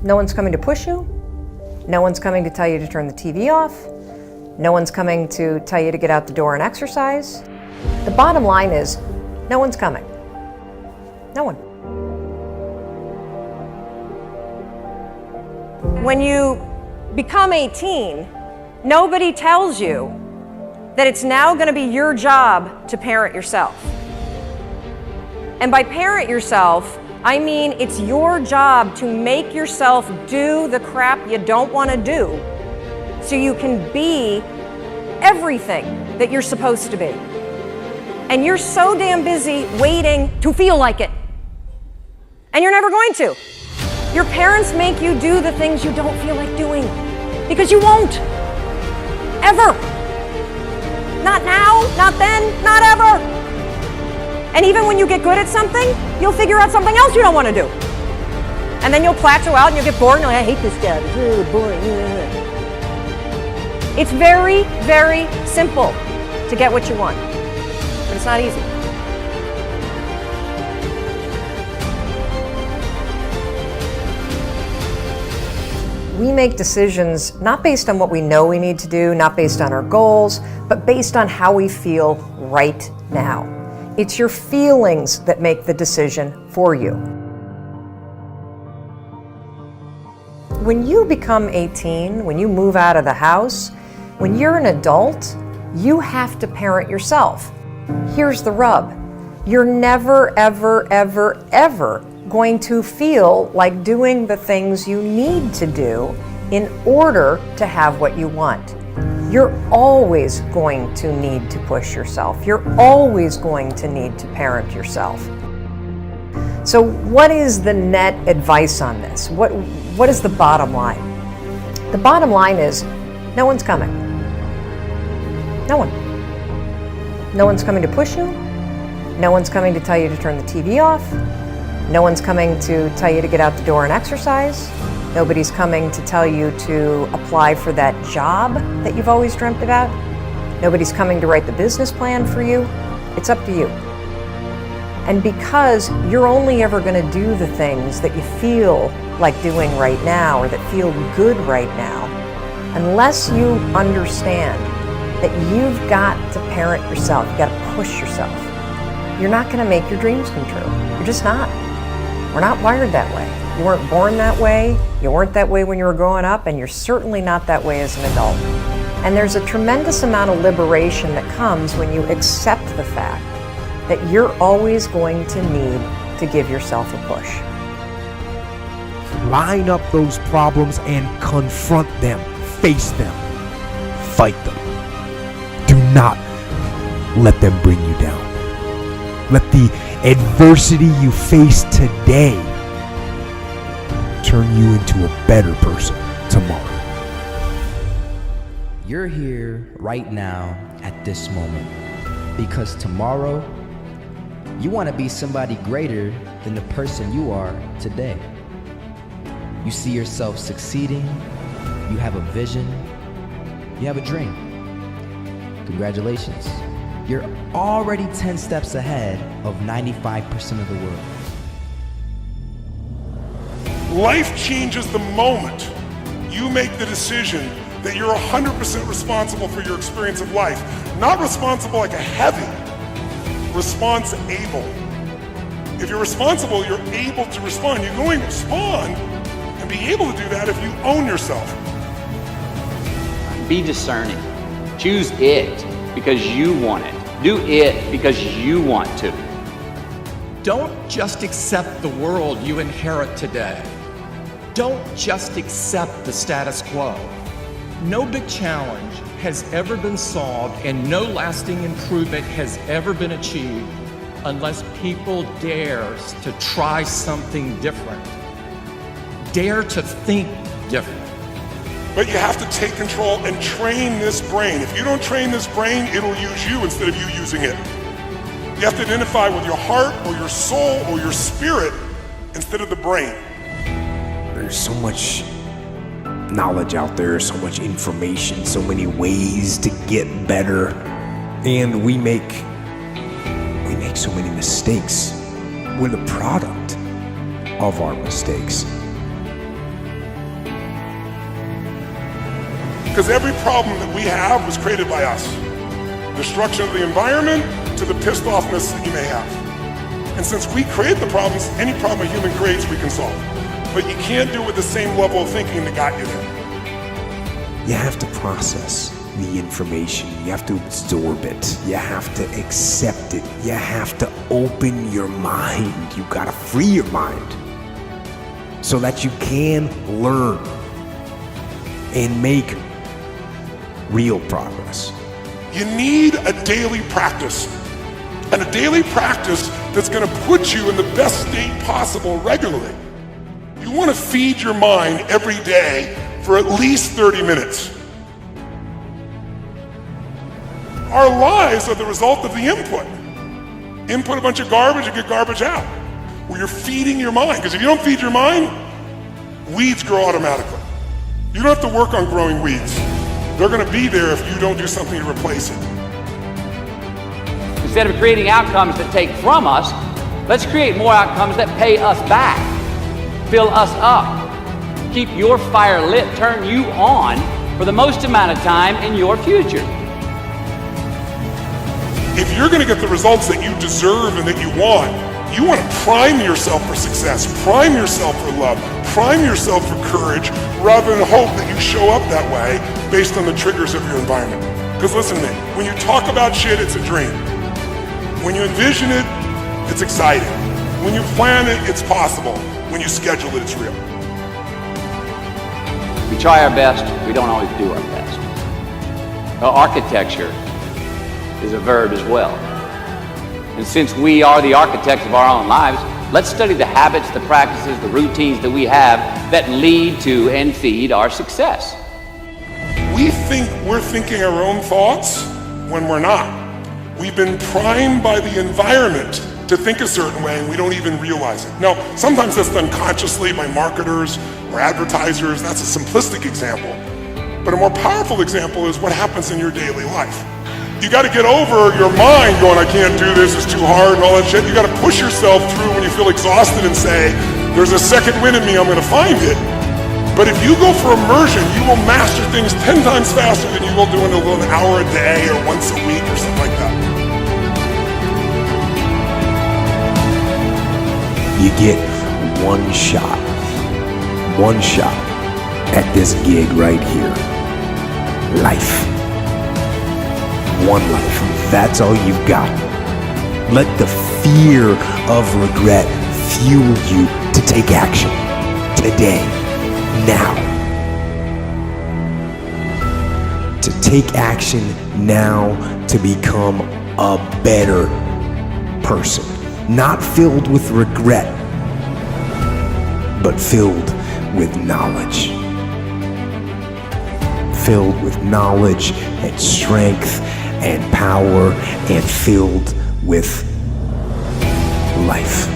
No one's coming to push you. No one's coming to tell you to turn the TV off. No one's coming to tell you to get out the door and exercise. The bottom line is, no one's coming. No one. When you become 18, nobody tells you that it's now going to be your job to parent yourself. And by parent yourself, I mean it's your job to make yourself do the crap you don't want to do so you can be everything that you're supposed to be. And you're so damn busy waiting to feel like it. And you're never going to. Your parents make you do the things you don't feel like doing because you won't. Ever. Not now, not then, not ever. And even when you get good at something, you'll figure out something else you don't want to do. And then you'll plateau out and you'll get bored and you'll like, I hate this job, it's really boring. It's very, very simple to get what you want, but it's not easy. We make decisions not based on what we know we need to do, not based on our goals, but based on how we feel right now. It's your feelings that make the decision for you. When you become 18, when you move out of the house, when you're an adult, you have to parent yourself. Here's the rub. You're never, ever, ever, ever going to feel like doing the things you need to do in order to have what you want. You're always going to need to push yourself. You're always going to need to parent yourself. So what is the net advice on this? What is the bottom line? The bottom line is no one's coming. No one. No one's coming to push you. No one's coming to tell you to turn the TV off. No one's coming to tell you to get out the door and exercise. Nobody's coming to tell you to apply for that job that you've always dreamt about. Nobody's coming to write the business plan for you. It's up to you. And because you're only ever going to do the things that you feel like doing right now or that feel good right now, unless you understand that you've got to parent yourself, you've got to push yourself, you're not going to make your dreams come true. You're just not. We're not wired that way. You weren't born that way, you weren't that way when you were growing up, and you're certainly not that way as an adult. And there's a tremendous amount of liberation that comes when you accept the fact that you're always going to need to give yourself a push. Line up those problems and confront them, face them, fight them. Do not let them bring you down. Let the adversity you face today turn you into a better person tomorrow. You're here right now at this moment because tomorrow you want to be somebody greater than the person you are today. You see yourself succeeding, you have a vision, you have a dream. Congratulations. You're already 10 steps ahead of 95% of the world. Life changes the moment you make the decision that you're 100% responsible for your experience of life. Not responsible like a heavy, response-able. If you're responsible, you're able to respond. You're going to respond and be able to do that if you own yourself. Be discerning. Choose it because you want it. Do it because you want to. Don't just accept the world you inherit today. Don't just accept the status quo. No big challenge has ever been solved and no lasting improvement has ever been achieved unless people dare to try something different. Dare to think different. But you have to take control and train this brain. If you don't train this brain, it'll use you instead of you using it. You have to identify with your heart or your soul or your spirit instead of the brain. There's so much knowledge out there, so much information, so many ways to get better, and we make so many mistakes. We're the product of our mistakes. Because every problem that we have was created by us. Destruction of the environment to the pissed offness that you may have. And since we create the problems, any problem a human creates, we can solve. But you can't do it with the same level of thinking that got you there. You have to process the information. You have to absorb it. You have to accept it. You have to open your mind. You gotta free your mind so that you can learn and make real progress. You need a daily practice. And a daily practice that's gonna put you in the best state possible regularly. You wanna feed your mind every day for at least 30 minutes. Our lives are the result of the input. Input a bunch of garbage, you get garbage out. Well, you're feeding your mind, because if you don't feed your mind, weeds grow automatically. You don't have to work on growing weeds. They're gonna be there if you don't do something to replace it. Instead of creating outcomes that take from us, let's create more outcomes that pay us back, fill us up, keep your fire lit, turn you on for the most amount of time in your future. If you're gonna get the results that you deserve and that you want to prime yourself for success, prime yourself for love, prime yourself for courage, rather than hope that you show up that way based on the triggers of your environment. Because listen to me, when you talk about shit, it's a dream. When you envision it, it's exciting. When you plan it, it's possible. When you schedule it, it's real. We try our best, we don't always do our best. Architecture is a verb as well. And since we are the architects of our own lives, let's study the habits, the practices, the routines that we have that lead to and feed our success. We think we're thinking our own thoughts when we're not. We've been primed by the environment to think a certain way and we don't even realize it. Now, sometimes that's done consciously by marketers or advertisers. That's a simplistic example. But a more powerful example is what happens in your daily life. You gotta get over your mind going, I can't do this, it's too hard and all that shit. You gotta push yourself through when you feel exhausted and say, there's a second wind in me, I'm gonna find it. But if you go for immersion, you will master things 10 times faster than you will doing an hour a day or once a week or something like that. You get one shot at this gig right here. Life. One life. That's all you've got. Let the fear of regret fuel you to take action today, now. To take action now to become a better person. Not filled with regret, but filled with knowledge. Filled with knowledge and strength and power and filled with life.